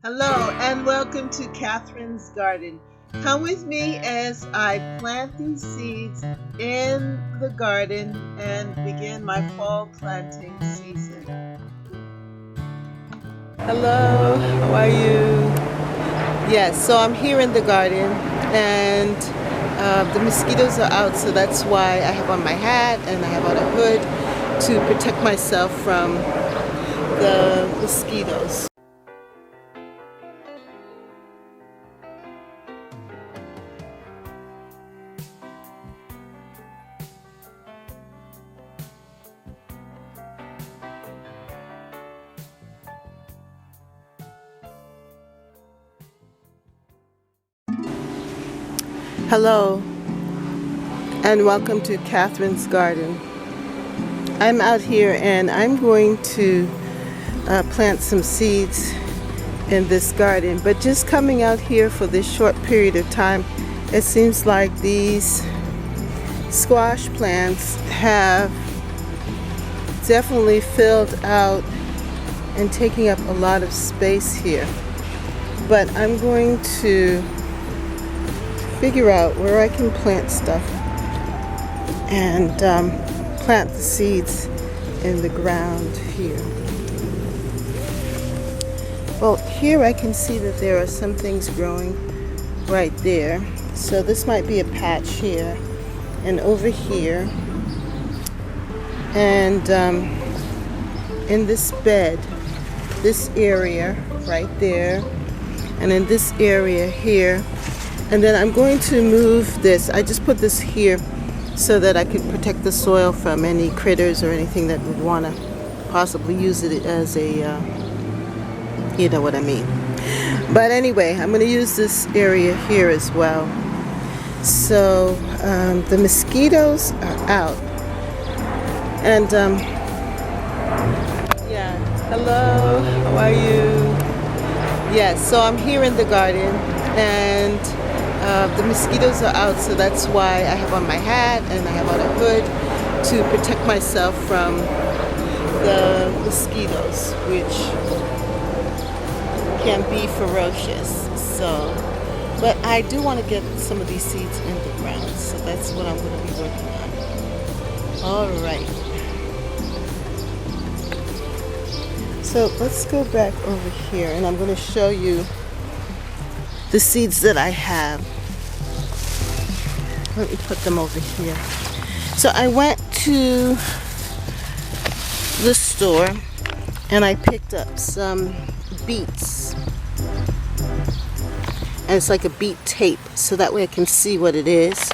Hello and welcome to Catherine's Garden. Come with me as I plant these seeds in the garden and begin my fall planting season. Hello, how are you? Yes, so I'm here in the garden and the mosquitoes are out, so that's why I have on my hat and I have on a hood to protect myself from the mosquitoes. Hello and welcome to Catherine's Garden. I'm out here and I'm going to plant some seeds in this garden, but just coming out here for this short period of time, it seems like these squash plants have definitely filled out and taking up a lot of space here. But I'm going to figure out where I can plant stuff and plant the seeds in the ground here. Well, here I can see that there are some things growing right there. So this might be a patch here and over here. And in this bed, this area right there, and in this area here. And then I'm going to move this. I just put this here so that I could protect the soil from any critters or anything that would want to possibly use it as a, you know what I mean. But anyway, I'm going to use this area here as well. So the mosquitoes are out. And yeah, hello, how are you? Yes, so I'm here in the garden and the mosquitoes are out, so that's why I have on my hat and I have on a hood to protect myself from the mosquitoes, which can be ferocious. So, but I do want to get some of these seeds in the ground, so that's what I'm going to be working on. All right. So let's go back over here and I'm going to show you the seeds that I have. Let me put them over here. So I went to the store and I picked up some beets. And it's like a beet tape, so that way I can see what it is.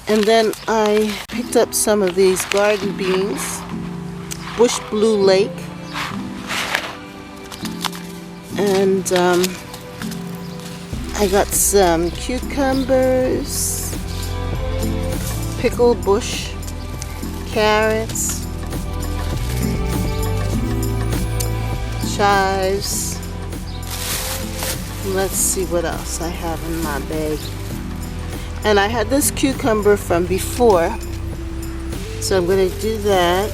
And then I picked up some of these garden beans, bush blue lake, and I got some cucumbers, pickle bush, carrots, chives. Let's see what else I have in my bag. And I had this cucumber from before, so I'm going to do that.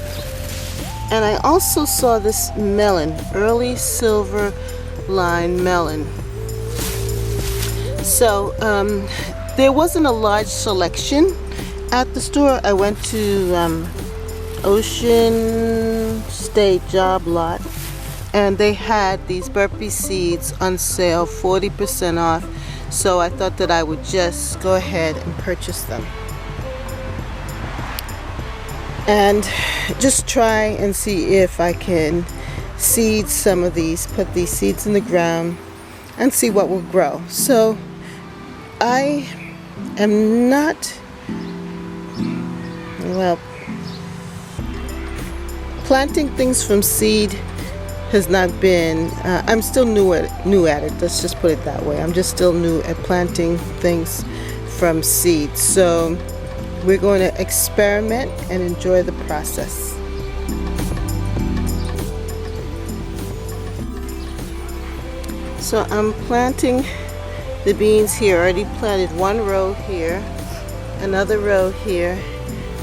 And I also saw this melon, early silver line melon. So there wasn't a large selection at the store. I went to Ocean State Job Lot and they had these burpee seeds on sale, 40% off. So I thought that I would just go ahead and purchase them and just try and see if I can seed some of these, put these seeds in the ground and see what will grow. So I am not, well, planting things from seed has not been, I'm still new at it, let's just put it that way. I'm just still new at planting things from seed. So we're going to experiment and enjoy the process. So I'm planting the beans here. I already planted one row here, another row here,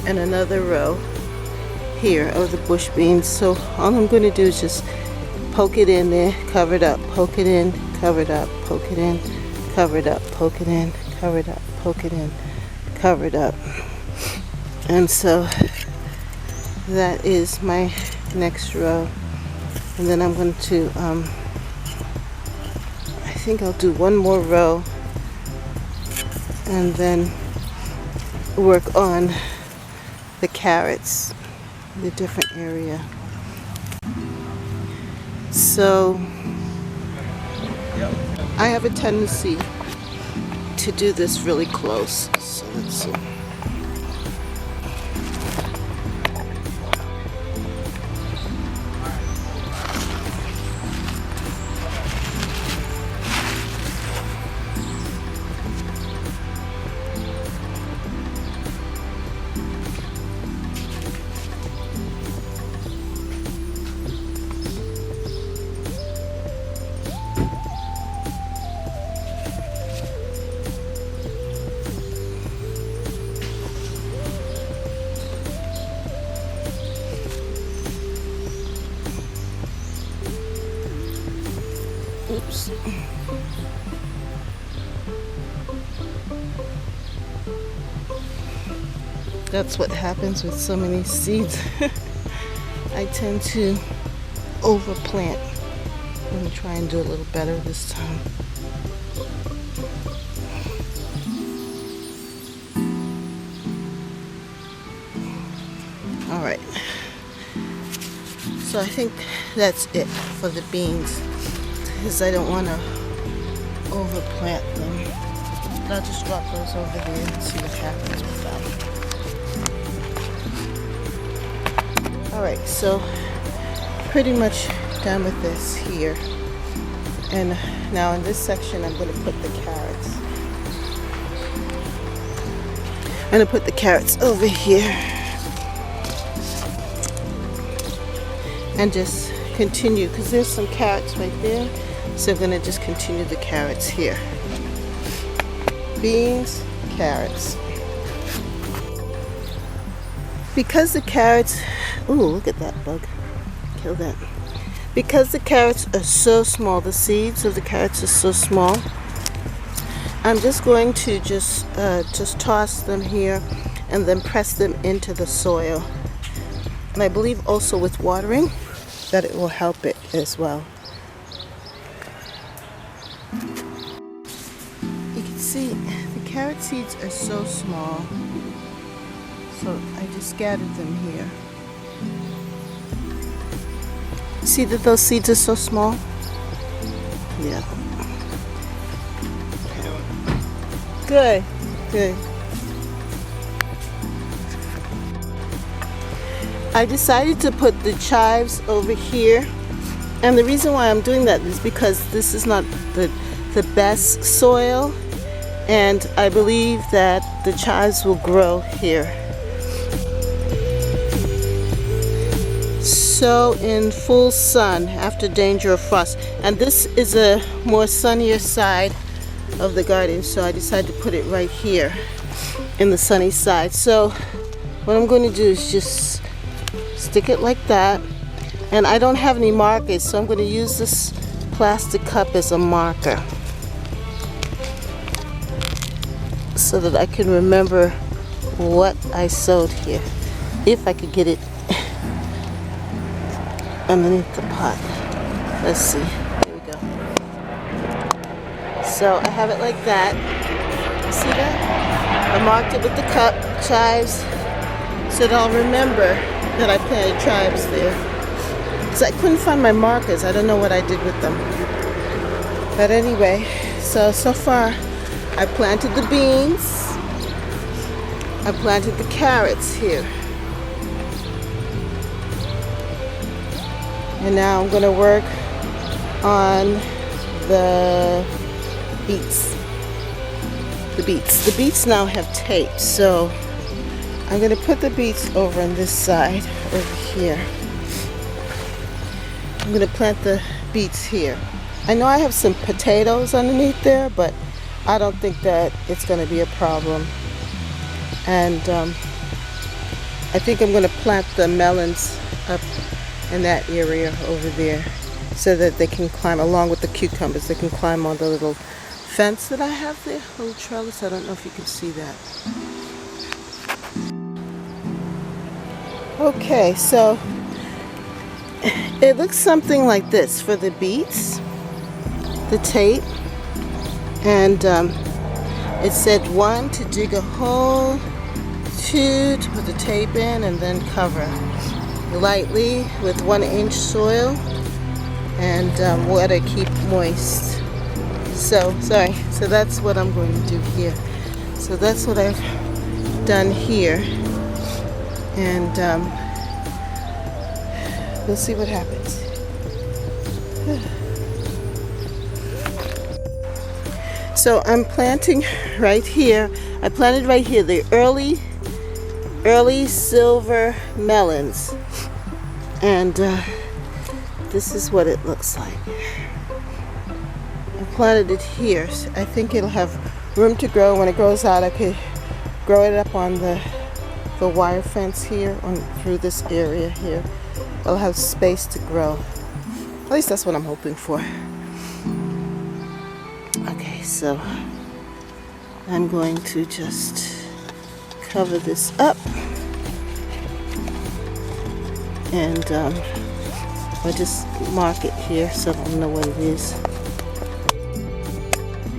and another row here of the bush beans. So all I'm going to do is just poke it in there, cover it up, poke it in, cover it up, poke it in, cover it up, poke it in, cover it up, poke it in, cover it up. And so that is my next row. And then I'm going to, I think I'll do one more row and then work on the carrots, the different area. So I have a tendency to do this really close. So let's see. Oops. That's what happens with so many seeds. I tend to overplant. I'm going to try and do a little better this time. All right. So I think that's it for the beans, because I don't want to overplant them. I'll just drop those over there and see what happens with them. Alright, so pretty much done with this here. And now in this section I'm going to put the carrots. I'm going to put the carrots over here. And just continue, because there's some carrots right there. So I'm going to just continue the carrots here. Beans, carrots. Because the carrots, ooh, look at that bug. Kill that. Because the carrots are so small, the seeds of the carrots are so small, I'm just going to just toss them here and then press them into the soil. And I believe also with watering that it will help it as well. You can see the carrot seeds are so small, so I just scattered them here. See that those seeds are so small? Yeah. Good, good. I decided to put the chives over here, and the reason why I'm doing that is because this is not the best soil, and I believe that the chives will grow here. Sow in full sun after danger of frost, and this is a more sunnier side of the garden, so I decided to put it right here in the sunny side. So what I'm going to do is just stick it like that, and I don't have any markers, so I'm going to use this plastic cup as a marker so that I can remember what I sowed here, if I could get it underneath the pot. Let's see. There we go. So I have it like that. You see that? I marked it with the cup, chives, so that I'll remember that I planted chives there. So I couldn't find my markers. I don't know what I did with them. But anyway, so far I planted the beans. I planted the carrots here. And now I'm going to work on the beets. The beets now have tape, so I'm going to put the beets over on this side, over here. I'm going to plant the beets here. I know I have some potatoes underneath there, but I don't think that it's going to be a problem. And I think I'm going to plant the melons up in that area over there. so that they can climb along with the cucumbers. They can climb on the little fence that I have there, little trellis. I don't know if you can see that. Okay, so it looks something like this for the beets, the tape, and it said 1 to dig a hole, 2 to put the tape in and then cover lightly with 1-inch soil and water keep moist. So that's what I'm going to do here. So that's what I've done here, and we'll see what happens. So I'm planting right here. I planted right here the early silver melons, and this is what it looks like. I planted it here. I think it'll have room to grow. When it grows out, I could grow it up on the wire fence here, through this area here. It'll have space to grow. At least that's what I'm hoping for. Okay, so I'm going to just cover this up, and I'll just mark it here so I'll know what it is.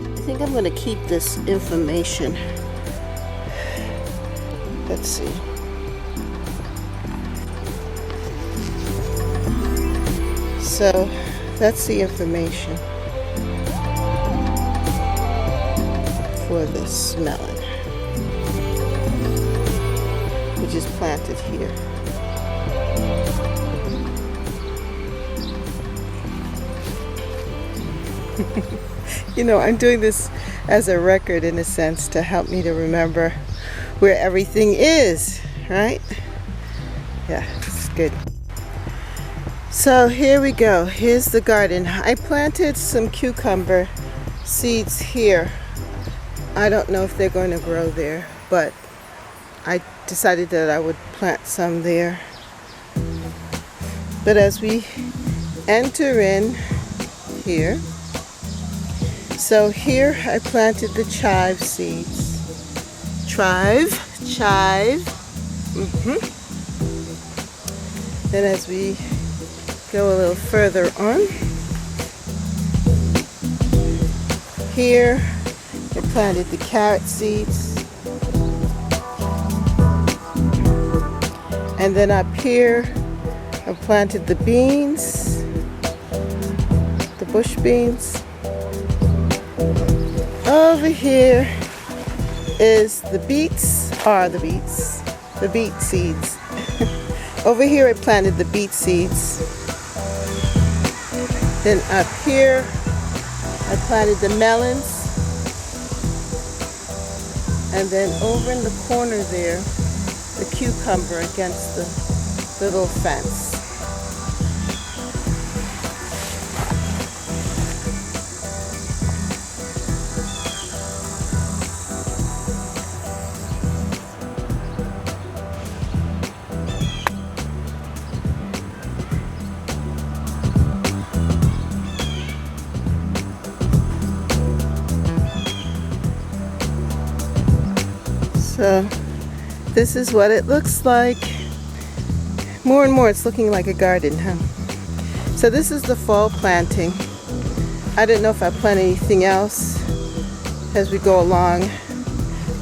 I think I'm going to keep this information. Let's see. So that's the information for this melon, which is planted here. You know, I'm doing this as a record in a sense to help me to remember where everything is, right? Yeah, it's good. So here we go. Here's the garden. I planted some cucumber seeds here. I don't know if they're going to grow there, but I decided that I would plant some there. But as we enter in here, so here I planted the chive seeds. Chive. Then as we go a little further on, here I planted the carrot seeds. And then up here I planted the beans, the bush beans. Over here is the beets, the beet seeds. Over here I planted the beet seeds. Then up here I planted the melons. And then over in the corner there, the cucumber against the little fence. So this is what it looks like. More and more it's looking like a garden, huh? So this is the fall planting. I didn't know if I plant anything else as we go along.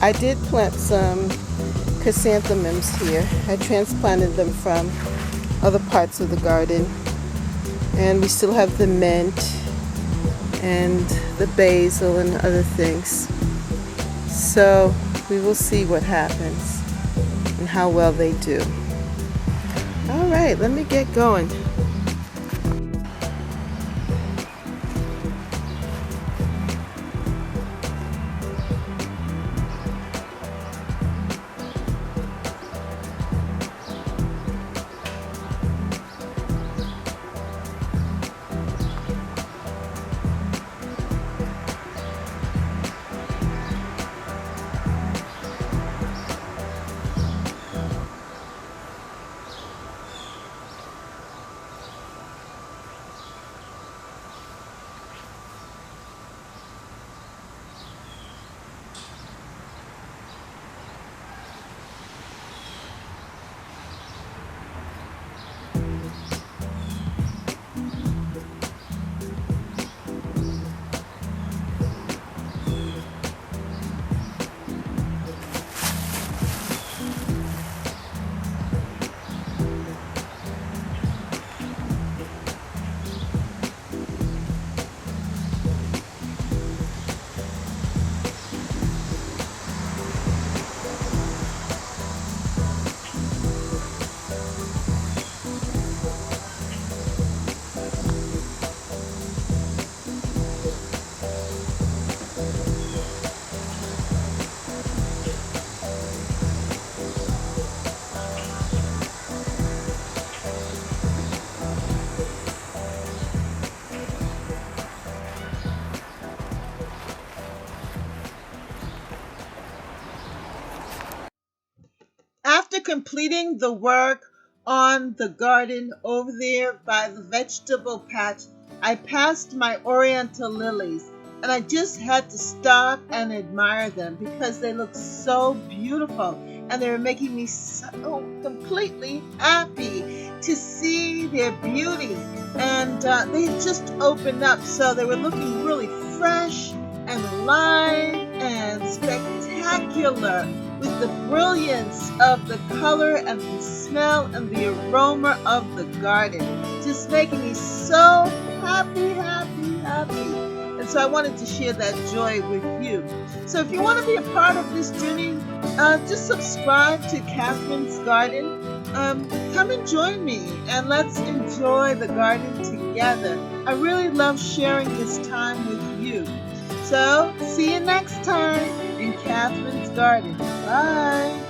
I did plant some chrysanthemums here. I transplanted them from other parts of the garden. And we still have the mint and the basil and other things. So we will see what happens and how well they do. All right, let me get going. completing the work on the garden over there by the vegetable patch, I passed my oriental lilies, and I just had to stop and admire them because they look so beautiful, and they were making me so completely happy to see their beauty. And they had just opened up, so they were looking really fresh and alive and spectacular, with the brilliance of the color and the smell and the aroma of the garden, just making me so happy, happy, happy. And so I wanted to share that joy with you. So if you want to be a part of this journey, just subscribe to Catherine's Garden. Come and join me, and let's enjoy the garden together. I really love sharing this time with you. So, see you next time in Catherine's Garden. Bye.